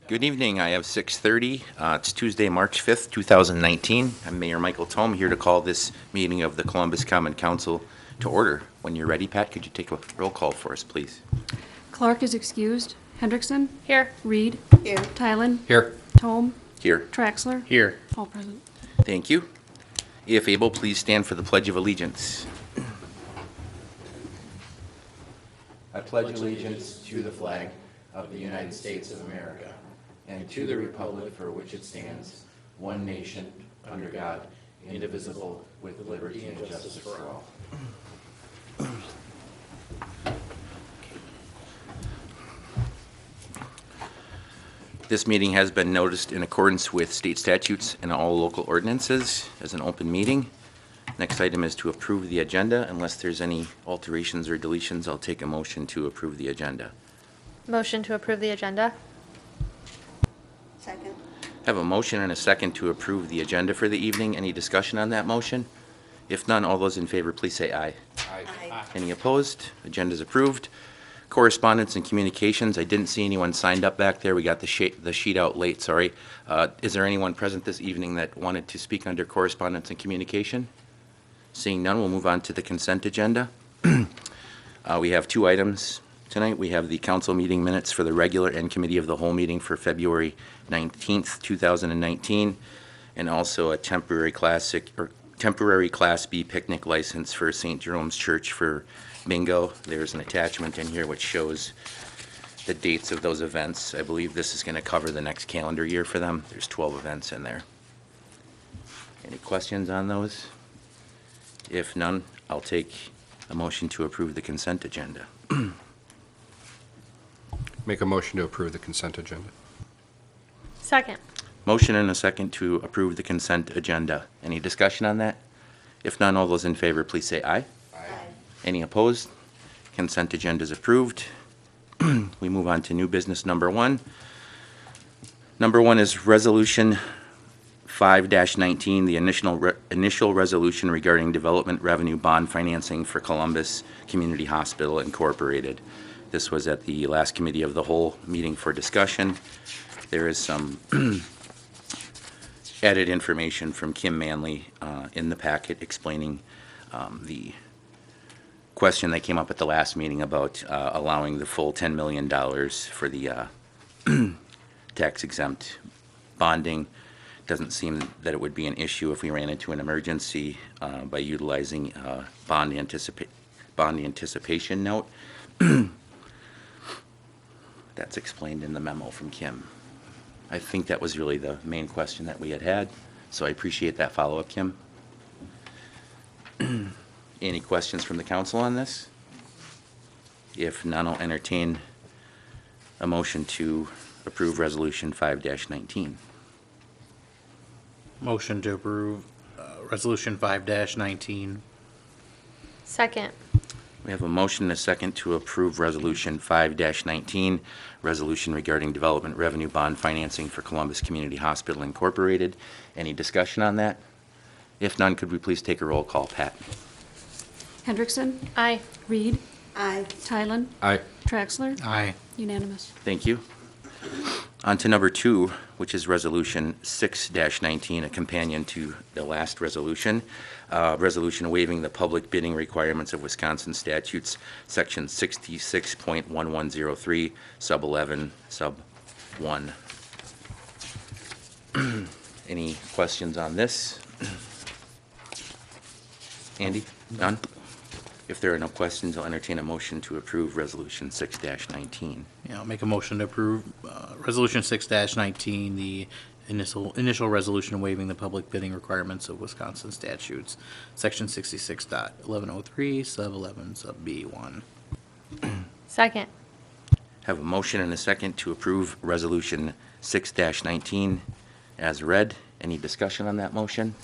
Good evening. I have 6:30. It's Tuesday, March 5th, 2019. I'm Mayor Michael Tome, here to call this meeting of the Columbus Common Council to order. When you're ready, Pat, could you take a roll call for us, please? Clark is excused. Hendrickson? Here. Reed? Here. Tylen? Here. Tome? Here. Traxler? Here. All present. Thank you. If able, please stand for the Pledge of Allegiance. I pledge allegiance to the flag of the United States of America and to the republic for which it stands, one nation, under God, indivisible, with liberty and justice for all. This meeting has been noticed in accordance with state statutes and all local ordinances as an open meeting. Next item is to approve the agenda. Unless there's any alterations or deletions, I'll take a motion to approve the agenda. Motion to approve the agenda. Second. Have a motion and a second to approve the agenda for the evening. Any discussion on that motion? If none, all those in favor, please say aye. Aye. Any opposed? Agenda is approved. Correspondence and communications. I didn't see anyone signed up back there. We got the sheet out late, sorry. Is there anyone present this evening that wanted to speak under correspondence and communication? Seeing none, we'll move on to the consent agenda. We have two items tonight. We have the council meeting minutes for the regular and committee of the whole meeting for February 19th, 2019, and also a temporary Class B picnic license for St. Jerome's Church for bingo. There's an attachment in here which shows the dates of those events. I believe this is going to cover the next calendar year for them. There's 12 events in there. Any questions on those? If none, I'll take a motion to approve the consent agenda. Make a motion to approve the consent agenda. Second. Motion and a second to approve the consent agenda. Any discussion on that? If none, all those in favor, please say aye. Aye. Any opposed? Consent agenda is approved. We move on to new business number one. Number one is Resolution 5-19, the initial resolution regarding development revenue bond financing for Columbus Community Hospital Incorporated. This was at the last committee of the whole meeting for discussion. There is some added information from Kim Manley in the packet explaining the question that came up at the last meeting about allowing the full $10 million for the tax-exempt bonding. Doesn't seem that it would be an issue if we ran into an emergency by utilizing bond anticipation note. That's explained in the memo from Kim. I think that was really the main question that we had, so I appreciate that follow-up, Kim. Any questions from the council on this? If none, I'll entertain a motion to approve Resolution 5-19. Motion to approve Resolution 5-19. Second. We have a motion and a second to approve Resolution 5-19, resolution regarding development revenue bond financing for Columbus Community Hospital Incorporated. Any discussion on that? If none, could we please take a roll call, Pat? Hendrickson? Aye. Reed? Aye. Tylen? Aye. Traxler? Aye. Unanimous. Thank you. On to number two, which is Resolution 6-19, a companion to the last resolution. Resolution waiving the public bidding requirements of Wisconsin statutes, Section 66.1103, Sub 11, Sub 1. Any questions on this? Andy? None? If there are no questions, I'll entertain a motion to approve Resolution 6-19. Yeah, I'll make a motion to approve Resolution 6-19, the initial resolution waiving the public bidding requirements of Wisconsin statutes, Section 66.1103, Sub 11, Sub B1. Second. Have a motion and a second to approve Resolution 6-19 as read. Any discussion on that motion?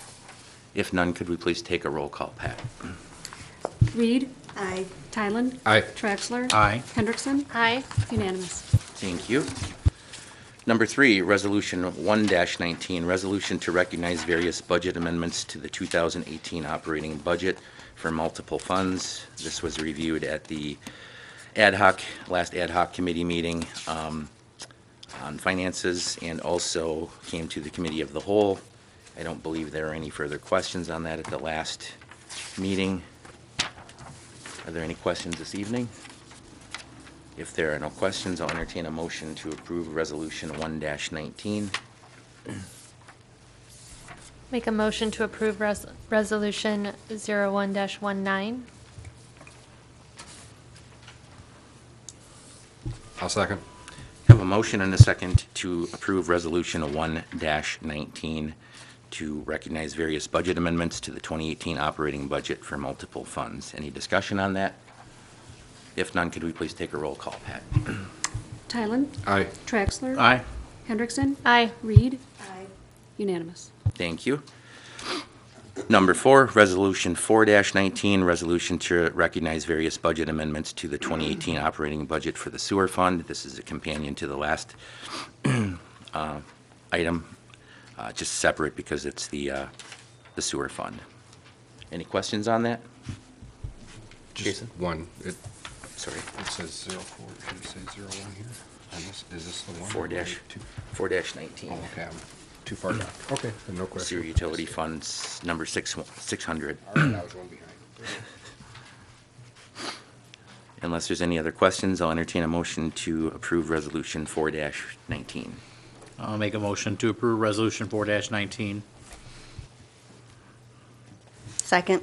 If none, could we please take a roll call, Pat? Reed? Aye. Tylen? Aye. Traxler? Aye. Hendrickson? Aye. Unanimous. Thank you. Number three, Resolution 1-19, resolution to recognize various budget amendments to the 2018 operating budget for multiple funds. This was reviewed at the last ad hoc committee meeting. on finances and also came to the committee of the whole. I don't believe there are any further questions on that at the last meeting. Are there any questions this evening? If there are no questions, I'll entertain a motion to approve Resolution 1-19. Make a motion to approve Resolution 01-19. I'll second. Have a motion and a second to approve Resolution 1-19 to recognize various budget amendments to the 2018 operating budget for multiple funds. Any discussion on that? If none, could we please take a roll call, Pat? Tylen? Aye. Traxler? Aye. Hendrickson? Aye. Reed? Aye. Unanimous. Thank you. Number 4, Resolution 4-19, resolution to recognize various budget amendments to the 2018 operating budget for the sewer fund. This is a companion to the last item, just separate because it's the sewer fund. Any questions on that? Just Jason? one. It Sorry. says 04. Should it say 01 here? On this, is this the one? 4-19. Oh, okay. I'm too far down. Okay, then no question. Sewer utility funds, number 600. All right, I was one behind. Unless there's any other questions, I'll entertain a motion to approve Resolution 4-19. I'll make a motion to approve Resolution 4-19. Second.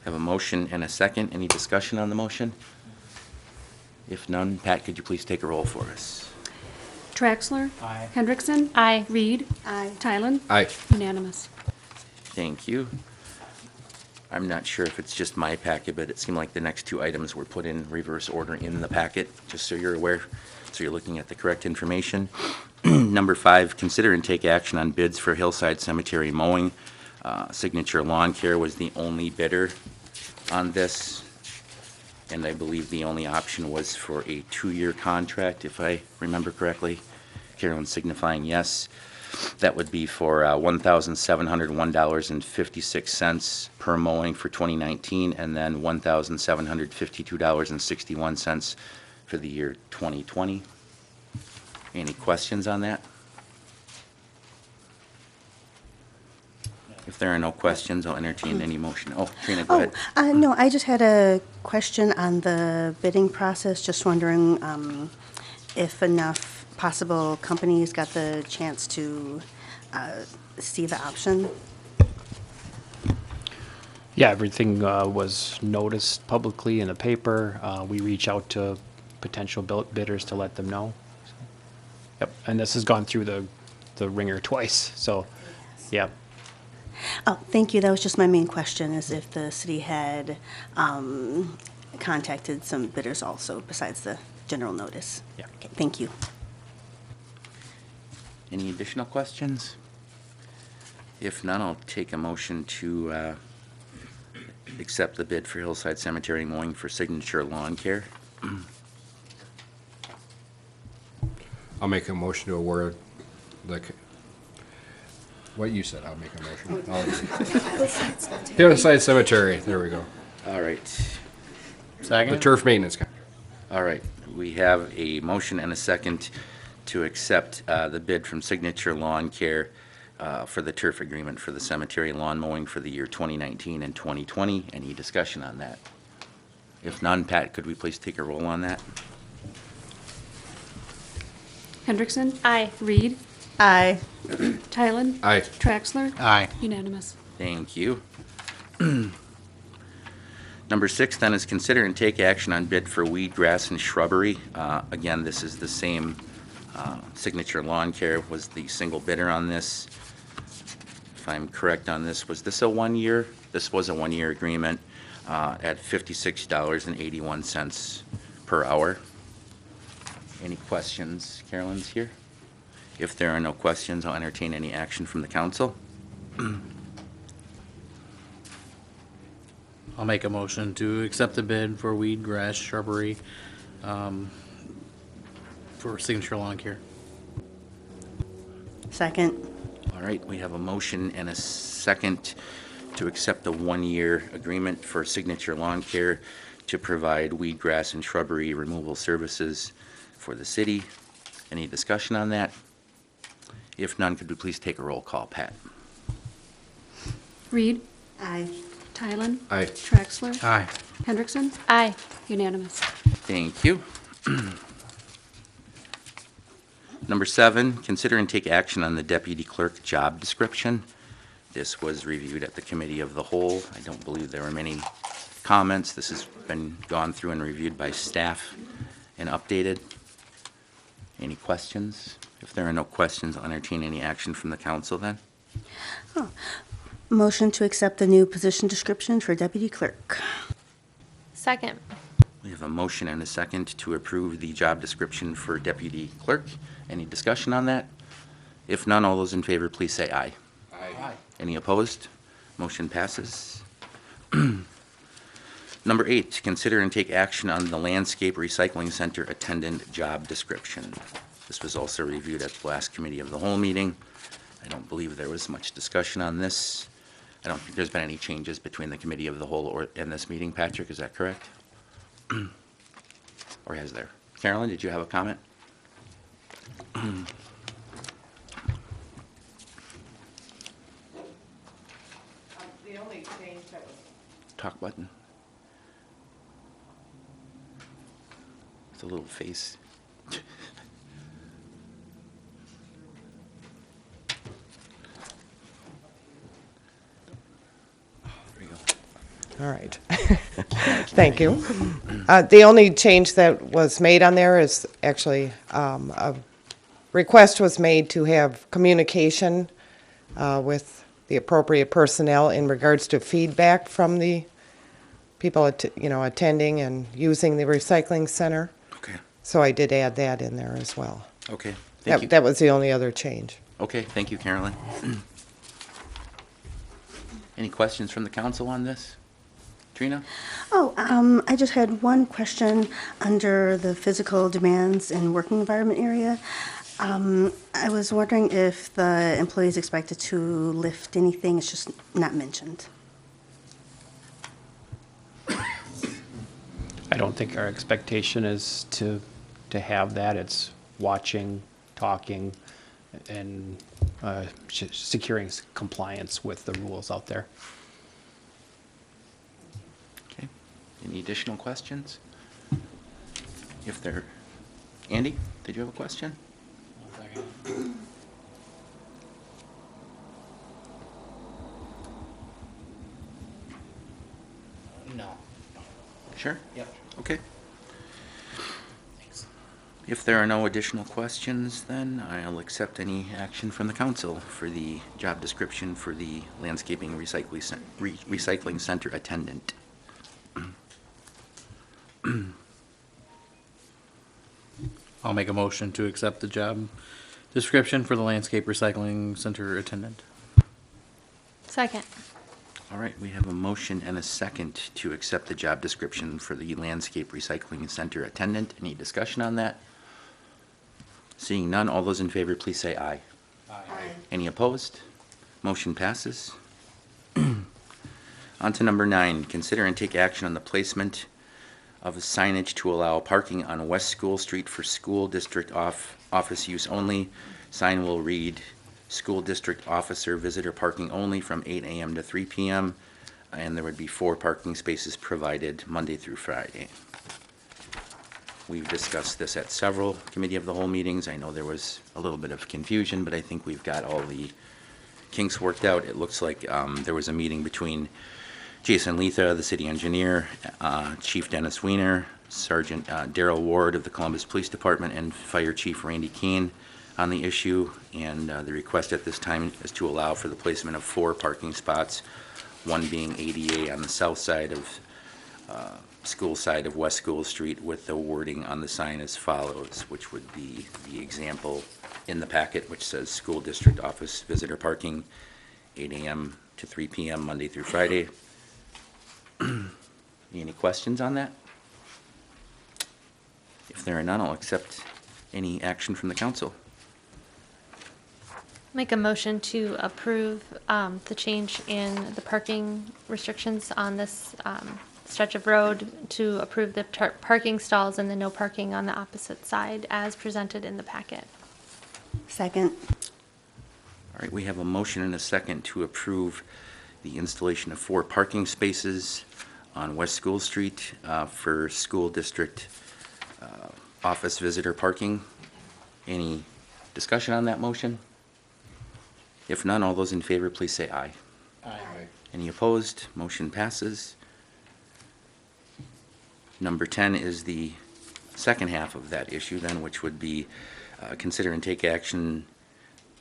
Have a motion and a second. Any discussion on the motion? If none, Pat, could you please take a roll for us? Traxler? Aye. Hendrickson? Aye. Reed? Aye. Tylen? Aye. Unanimous. Thank you. I'm not sure if it's just my packet, but it seemed like the next two items were put in reverse order in the packet, just so you're aware, so you're looking at the correct information. Number 5, consider and take action on bids for Hillside Cemetery mowing. Signature Lawn Care was the only bidder on this, and I believe the only option was for a 2-year contract, if I remember correctly. Carolyn signifying yes. That would be for $1,701.56 per mowing for 2019, and then $1,752.61 for the year 2020. Any questions on that? If there are no questions, I'll entertain any motion. Oh, Trina, go ahead. No, I just had a question on the bidding process. Just wondering if enough possible companies got the chance to see the option. Yeah, everything was noticed publicly in the paper. We reach out to potential bidders to let them know. Yep, and this has gone through the ringer twice, so, yeah. Oh, thank you. That was just my main question, is if the city had contacted some bidders also besides the general notice. Yeah. Okay, thank you. Any additional questions? If none, I'll take a motion to accept the bid for Hillside Cemetery mowing for Signature Lawn Care. I'll make a motion to award what you said. I'll make a motion. Hillside Cemetery. There we go. All right. Second? The turf maintenance contract. All right. We have a motion and a second to accept the bid from Signature Lawn Care for the turf agreement for the cemetery lawn mowing for the year 2019 and 2020. Any discussion on that? If none, Pat, could we please take a roll on that? Hendrickson? Aye. Reed? Aye. Tylen? Aye. Traxler? Aye. Unanimous. Thank you. Number 6 then is consider and take action on bid for weed, grass, and shrubbery. Again, this is the same, Signature Lawn Care was the single bidder on this. If I'm correct on this, was this a 1-year? This was a 1-year agreement at $56.81 per hour. Any questions? Carolyn's here. If there are no questions, I'll entertain any action from the council. I'll make a motion to accept the bid for weed, grass, shrubbery, for Signature Lawn Care. Second. All right, we have a motion and a second to accept the 1-year agreement for Signature Lawn Care to provide weed, grass, and shrubbery removal services for the city. Any discussion on that? If none, could we please take a roll call? Pat? Reed, Aye. Tylen, Aye. Traxler, Aye. Hendrickson, Aye. unanimous. Thank you. Number 7, consider and take action on the deputy clerk job description. This was reviewed at the committee of the whole. I don't believe there were many comments. This has been gone through and reviewed by staff and updated. Any questions? If there are no questions, I'll entertain any action from the council then. Motion to accept the new position description for deputy clerk. Second. We have a motion and a second to approve the job description for deputy clerk. Any discussion on that? If none, all those in favor, please say aye. Aye. Any opposed? Motion passes. Number 8, consider and take action on the Landscape Recycling Center attendant job description. This was also reviewed at the last committee of the whole meeting. I don't believe there was much discussion on this. I don't think there's been any changes between the committee of the whole and this meeting, Patrick, is that correct? Or has there? Carolyn, did you have a comment? The only change that was Talk button. With a little face. There you go. all right. Thank you. The only change that was made on there is actually a request was made to have communication with the appropriate personnel in regards to feedback from the people, attending and using the recycling center. Okay, So I did add that in there as well. okay, thank you. That was the only other change. Okay, thank you, Carolyn. Any questions from the council on this? Trina? I just had one question under the physical demands and working environment area. I was wondering if the employee is expected to lift anything, it's just not mentioned. I don't think our expectation is to have that. It's watching, talking, and securing compliance with the rules out there. Okay, any additional questions? If there, Andy, did you have a question? No. Sure? Yep. Okay. If there are no additional questions, then I'll accept any action from the council for the job description for the landscaping recycling center attendant. I'll make a motion to accept the job description for the landscape recycling center attendant. Second. All right, we have a motion and a second to accept the job description for the landscape recycling center attendant. Any discussion on that? Seeing none, all those in favor, please say aye. Aye. Any opposed? Motion passes. On to number 9, consider and take action on the placement of signage to allow parking on West School Street for school district office use only. Sign will read, school district officer visitor parking only from 8 a.m. to 3 p.m. And there would be 4 parking spaces provided Monday through Friday. We've discussed this at several committee of the whole meetings. I know there was a little bit of confusion, but I think we've got all the kinks worked out. It looks like there was a meeting between Jason Letha, the city engineer, Chief Dennis Weiner, Sergeant Daryl Ward of the Columbus Police Department, and Fire Chief Randy Keene on the issue. And the request at this time is to allow for the placement of 4 parking spots, one being ADA on the south side of school side of West School Street, with the wording on the sign as follows, which would be the example in the packet, which says school district office visitor parking, 8 a.m. to 3 p.m. Monday through Friday. Any questions on that? If there are none, I'll accept any action from the council. Make a motion to approve the change in the parking restrictions on this stretch of road to approve the parking stalls and the no parking on the opposite side as presented in the packet. Second. All right, we have a motion and a second to approve the installation of 4 parking spaces on West School Street for school district office visitor parking. Any discussion on that motion? If none, all those in favor, please say aye. Aye. Any opposed? Motion passes. Number 10 is the second half of that issue then, which would be consider and take action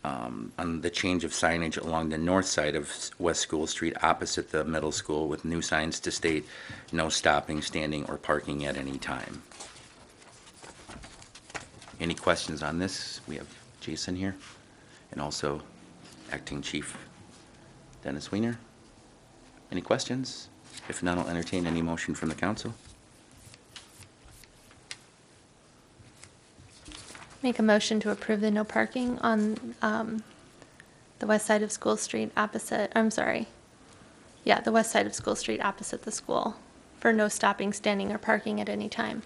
on the change of signage along the north side of West School Street opposite the middle school with new signs to state no stopping, standing, or parking at any time. Any questions on this? We have Jason here and also Acting Chief Dennis Weiner. Any questions? If none, I'll entertain any motion from the council. Make a motion to approve the no parking on the west side of School Street opposite, the west side of School Street opposite the school for no stopping, standing, or parking at any time.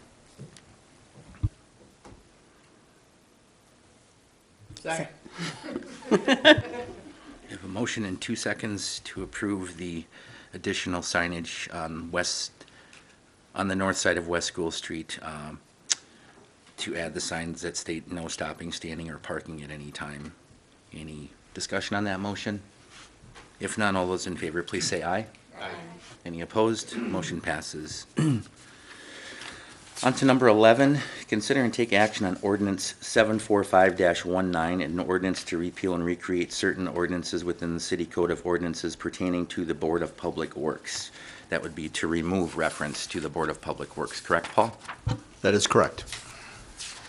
Second. We have a motion in 2 seconds to approve the additional signage on the north side of West School Street to add the signs that state no stopping, standing, or parking at any time. Any discussion on that motion? If none, all those in favor, please say aye. Aye. Any opposed? Motion passes. On to number 11, consider and take action on ordinance 745-19, an ordinance to repeal and recreate certain ordinances within the City Code of Ordinances pertaining to the Board of Public Works. That would be to remove reference to the Board of Public Works, correct, Paul? That is correct.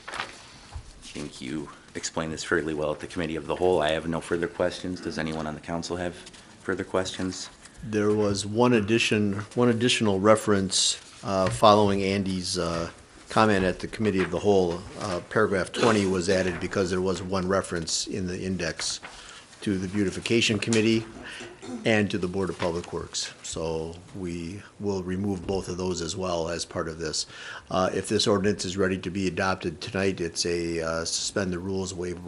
I think you explained this fairly well at the Committee of the Whole. I have no further questions. Does anyone on the council have further questions? There was one additional reference following Andy's comment at the Committee of the Whole. Paragraph 20 was added because there was one reference in the index to the Beautification Committee and to the Board of Public Works. So we will remove both of those as well as part of this. If this ordinance is ready to be adopted tonight, it's a suspend the rules, waive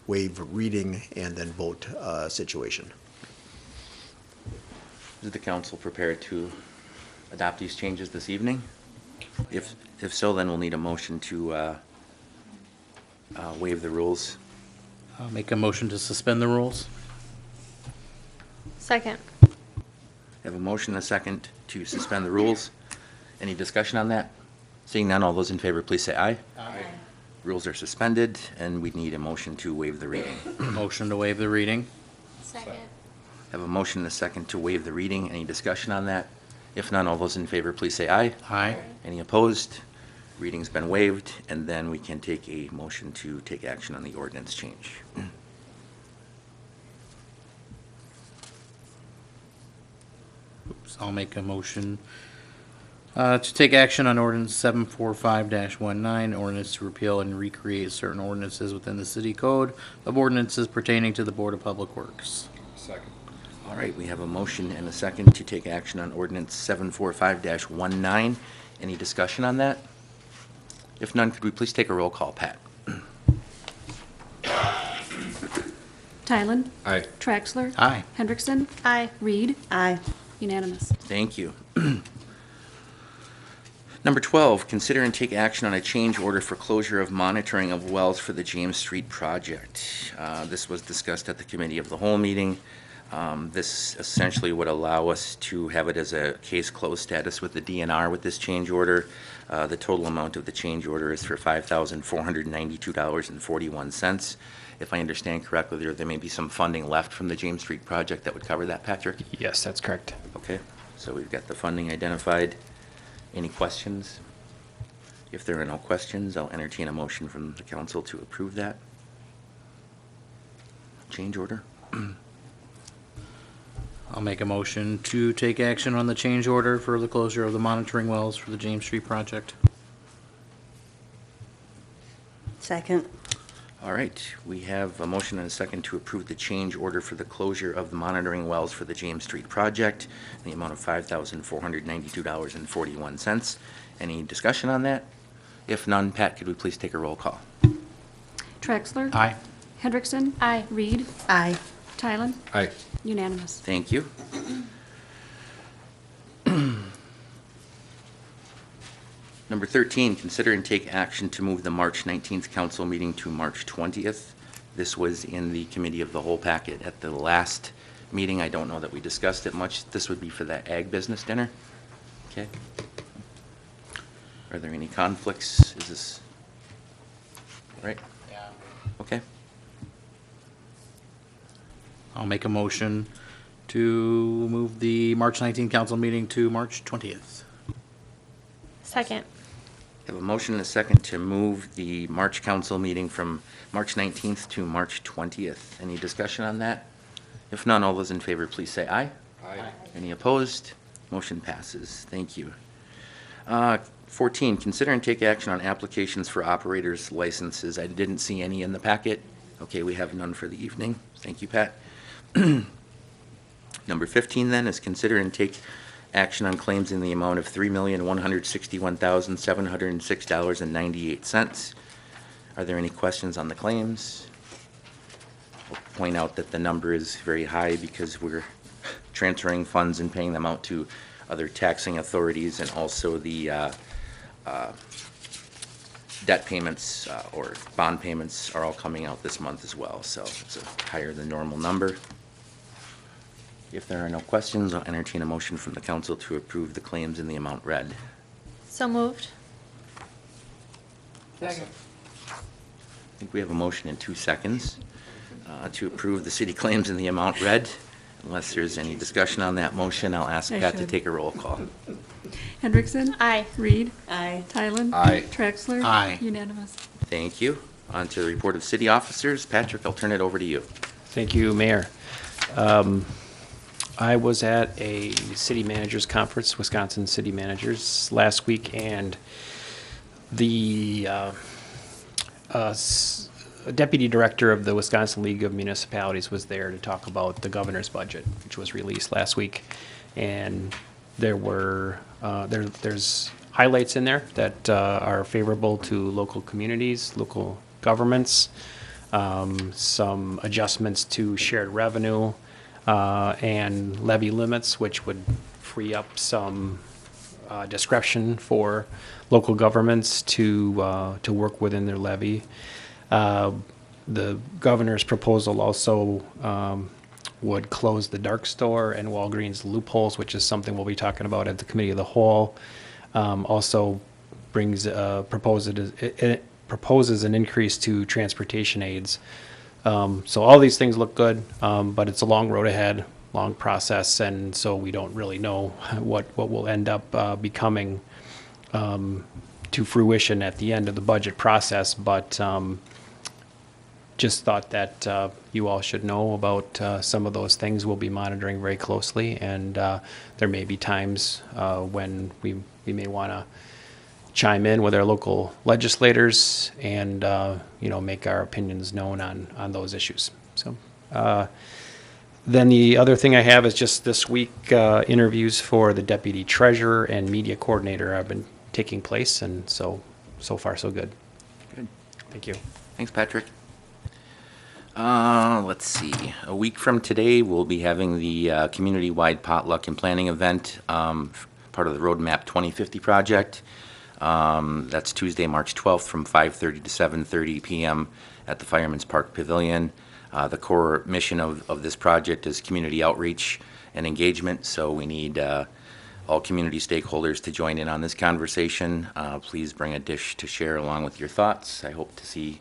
reading, and then vote situation. Is the council prepared to adopt these changes this evening? If so, then we'll need a motion to waive the rules. I'll make a motion to suspend the rules. Second. Have a motion and a second to suspend the rules. Any discussion on that? Seeing none, all those in favor, please say aye. Aye. Rules are suspended, and we need a motion to waive the reading. Motion to waive the reading. Second. Have a motion and a second to waive the reading. Any discussion on that? If none, all those in favor, please say aye. Aye. Any opposed? Reading's been waived, and then we can take a motion to take action on the ordinance change. Oops, I'll make a motion to take action on ordinance 745-19, ordinance to repeal and recreate certain ordinances within the city code of ordinances pertaining to the Board of Public Works. Second. All right, we have a motion and a second to take action on ordinance 745-19. Any discussion on that? If none, could we please take a roll call, Pat? Tylen? Aye. Traxler? Aye. Hendrickson? Aye. Reed? Aye. Unanimous. Thank you. Number 12, consider and take action on a change order for closure of monitoring of wells for the James Street project. This was discussed at the Committee of the Whole meeting. This essentially would allow us to have it as a case closed status with the DNR with this change order. The total amount of the change order is for $5,492.41. If I understand correctly, there may be some funding left from the James Street project that would cover that, Patrick? Yes, that's correct. Okay, so we've got the funding identified. Any questions? If there are no questions, I'll entertain a motion from the council to approve that change order. I'll make a motion to take action on the change order for the closure of the monitoring wells for the James Street project. Second. All right, we have a motion and a second to approve the change order for the closure of the monitoring wells for the James Street project, in the amount of $5,492.41. Any discussion on that? If none, Pat, could we please take a roll call? Traxler? Aye. Hendrickson? Aye. Reed? Aye. Tylen? Aye. Unanimous. Thank you. Number 13, consider and take action to move the March 19th council meeting to March 20th. This was in the committee of the whole packet at the last meeting. I don't know that we discussed it much. This would be for the ag business dinner. Okay. Are there any conflicts? Is this, right? Yeah. Okay. I'll make a motion to move the March 19th council meeting to March 20th. Second. Have a motion and a second to move the March council meeting from March 19th to March 20th. Any discussion on that? If none, all those in favor, please say aye. Aye. Any opposed? Motion passes. Thank you. 14, consider and take action on applications for operators licenses. I didn't see any in the packet. Okay, we have none for the evening. Thank you, Pat. Number 15 then is consider and take action on claims in the amount of $3,161,706.98. Are there any questions on the claims? I'll point out that the number is very high because we're transferring funds and paying them out to other taxing authorities, and also the debt payments or bond payments are all coming out this month as well, so it's a higher than normal number. If there are no questions, I'll entertain a motion from the council to approve the claims in the amount read. So moved. Second. I think we have a motion in 2 seconds to approve the city claims in the amount read. Unless there's any discussion on that motion, I'll ask I Pat to should. take a roll call. Hendrickson? Aye. Reed? Aye. Tylen? Aye. Traxler? Aye. Unanimous. Thank you. On to the report of city officers. Patrick, I'll turn it over to you. Thank you, Mayor. I was at a city managers conference, Wisconsin City Managers, last week, and the deputy director of the Wisconsin League of Municipalities was there to talk about the governor's budget, which was released last week. And there were there's highlights in there that are favorable to local communities, local governments, some adjustments to shared revenue, and levy limits, which would free up some discretion for local governments to work within their levy. The governor's proposal also would close the dark store and Walgreens loopholes, which is something we'll be talking about at the committee of the whole. Also brings proposes an increase to transportation aids. So all these things look good, but it's a long road ahead, long process, and so we don't really know what will end up becoming to fruition at the end of the budget process. But just thought that you all should know about some of those things. We'll be monitoring very closely, and there may be times when we may want to chime in with our local legislators and make our opinions known on those issues. So then the other thing I have is just this week interviews for the deputy treasurer and media coordinator have been taking place, and so far so good. Good. Thank you. Thanks, Patrick. Let's see. A week from today, we'll be having the community-wide potluck and planning event, part of the Roadmap 2050 project. That's Tuesday, March 12th from 5:30 to 7:30 p.m. at the Fireman's Park Pavilion. The core mission of this project is community outreach and engagement, so we need all community stakeholders to join in on this conversation. Please bring a dish to share along with your thoughts. I hope to see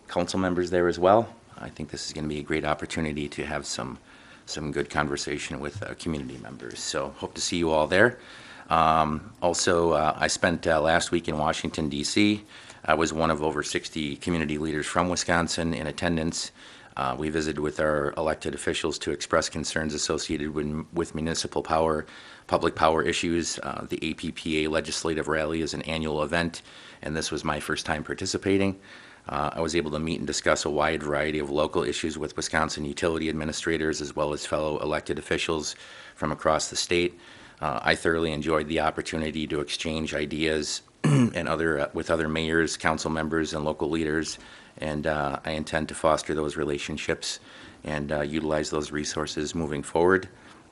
council members there as well. I think this is going to be a great opportunity to have some good conversation with community members. So hope to see you all there. Also, I spent last week in Washington, D.C. I was one of over 60 community leaders from Wisconsin in attendance We visited with our elected officials to express concerns associated with municipal power, public power issues. The APPA Legislative Rally is an annual event, and this was my first time participating. I was able to meet and discuss a wide variety of local issues with Wisconsin utility administrators as well as fellow elected officials from across the state. I thoroughly enjoyed the opportunity to exchange ideas and with other mayors, council members, and local leaders, and I intend to foster those relationships and utilize those resources moving forward.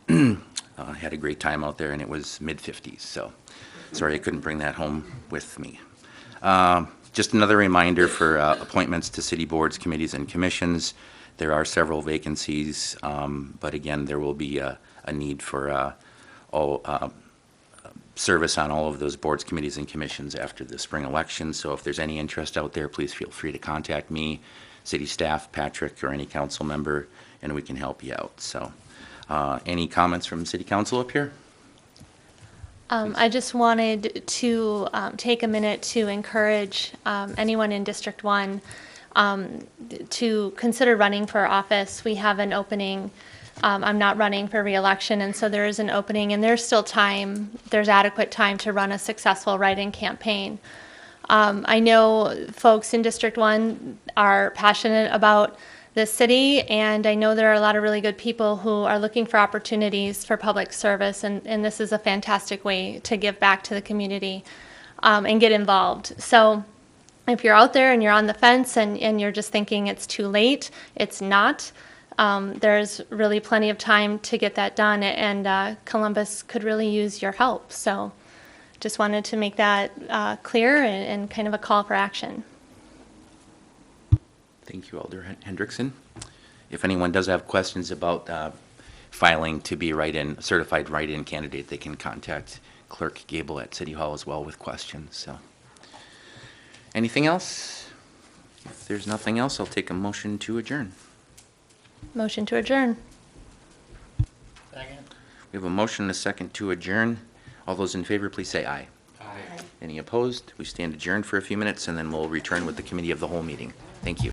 I had a great time out there, and it was mid-50s, so sorry I couldn't bring that home with me. Just another reminder for appointments to city boards, committees, and commissions. There are several vacancies, but again, there will be a need for service on all of those boards, committees, and commissions after the spring election. So if there's any interest out there, please feel free to contact me, city staff, Patrick, or any council member, and we can help you out. So any comments from city council up here? I just wanted to take a minute to encourage anyone in District 1 to consider running for office. We have an opening. I'm not running for re-election, and so there is an opening, and there's still time. There's adequate time to run a successful write-in campaign. I know folks in District 1 are passionate about this city, and I know there are a lot of really good people who are looking for opportunities for public service, and this is a fantastic way to give back to the community and get involved. So if you're out there and you're on the fence and you're just thinking it's too late, it's not. There's really plenty of time to get that done, and Columbus could really use your help. So just wanted to make that clear and kind of a call for action. Thank you, Alder Hendrickson. If anyone does have questions about filing to be a certified write-in candidate, they can contact Clerk Gable at City Hall as well with questions. So, anything else? If there's nothing else, I'll take a motion to adjourn. Motion to adjourn. We have a motion and a second to adjourn. All those in favor, please say aye. Aye. Any opposed? We stand adjourned for a few minutes, and then we'll return with the committee of the whole meeting. Thank you.